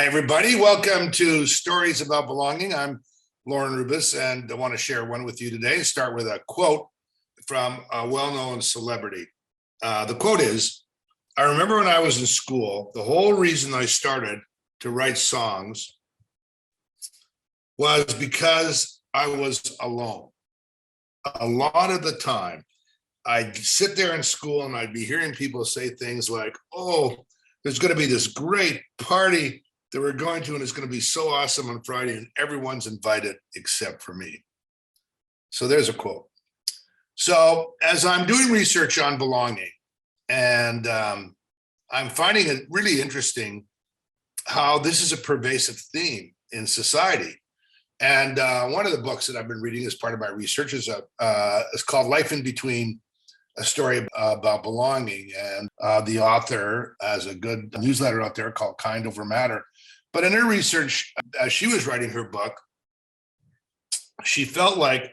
Hi, everybody. Welcome to Stories About Belonging. I'm Lauren Rubis, and I want to share one with you today. Start with a quote from a well-known celebrity. The quote is, "I remember when I was in school, the whole reason I started to write songs was because I was alone. A lot of the time, I'd sit there in school and I'd be hearing people say things like, oh, there's going to be this great party that we're going to, and it's going to be so awesome on Friday, and everyone's invited except for me." So there's a quote. So as I'm doing research on belonging, and I'm finding it really interesting how this is a pervasive theme in society. And one of the books that I've been reading as part of my research is called Life in Between, a story about belonging. And the author has a good newsletter out there called Kind Over Matter. But in her research, as she was writing her book, she felt like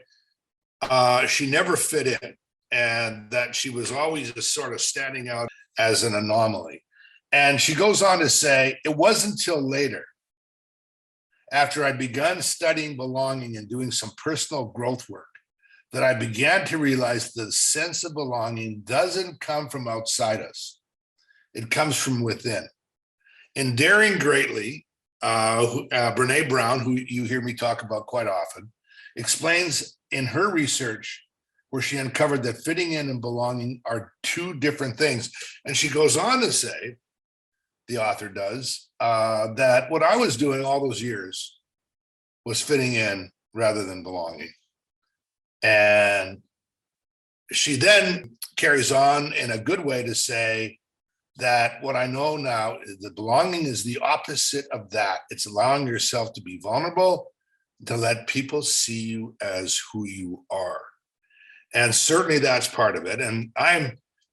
she never fit in, and that she was always just sort of standing out as an anomaly. And she goes on to say, it wasn't until later, after I'd begun studying belonging and doing some personal growth work, that I began to realize the sense of belonging doesn't come from outside us. It comes from within. In Daring Greatly, Brene Brown, who you hear me talk about quite often, explains in her research where she uncovered that fitting in and belonging are two different things. And she goes on to say, the author does, that what I was doing all those years was fitting in rather than belonging. And she then carries on in a good way to say that what I know now is that belonging is the opposite of that. It's allowing yourself to be vulnerable, to let people see you as who you are. And certainly that's part of it. And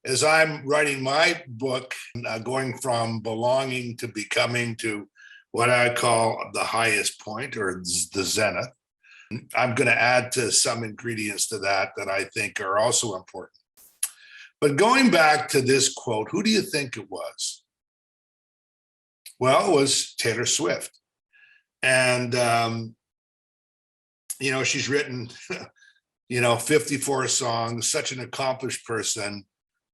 as I'm writing my book, going from belonging to becoming to what I call the highest point, or the zenith, I'm going to add to some ingredients to that I think are also important. But going back to this quote, who do you think it was? Well, it was Taylor Swift. And, she's written, 54 songs, such an accomplished person.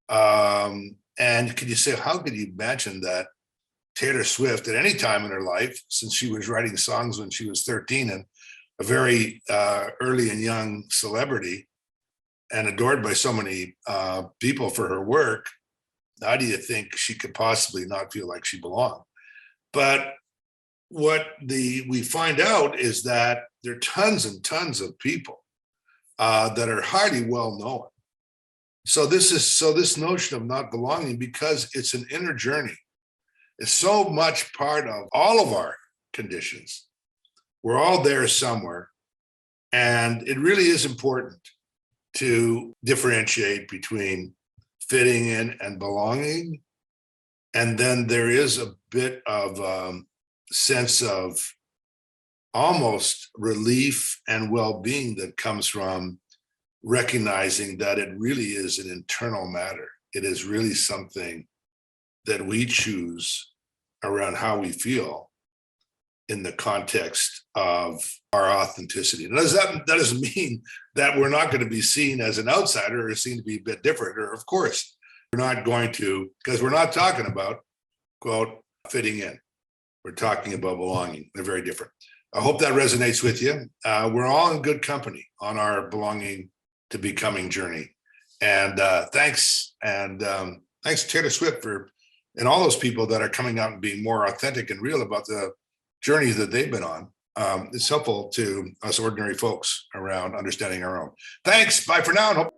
And can you say, how could you imagine that Taylor Swift at any time in her life, since she was writing songs when she was 13 and a very early and young celebrity and adored by so many people for her work, how do you think she could possibly not feel like she belonged? But what we find out is that there are tons and tons of people that are highly well known. So this notion of not belonging, because it's an inner journey, it's so much part of all of our conditions. We're all there somewhere. And it really is important to differentiate between fitting in and belonging. And then there is a bit of sense of almost relief and well-being that comes from recognizing that it really is an internal matter. It is really something that we choose around how we feel in the context of our authenticity. And that doesn't mean that we're not going to be seen as an outsider or seen to be a bit different. Or of course, we're not going to, because we're not talking about, quote, fitting in. We're talking about belonging. They're very different. I hope that resonates with you. We're all in good company on our belonging to becoming journey. And thanks to Taylor Swift and all those people that are coming out and being more authentic and real about the journeys that they've been on. It's helpful to us ordinary folks around understanding our own. Thanks. Bye for now. And hope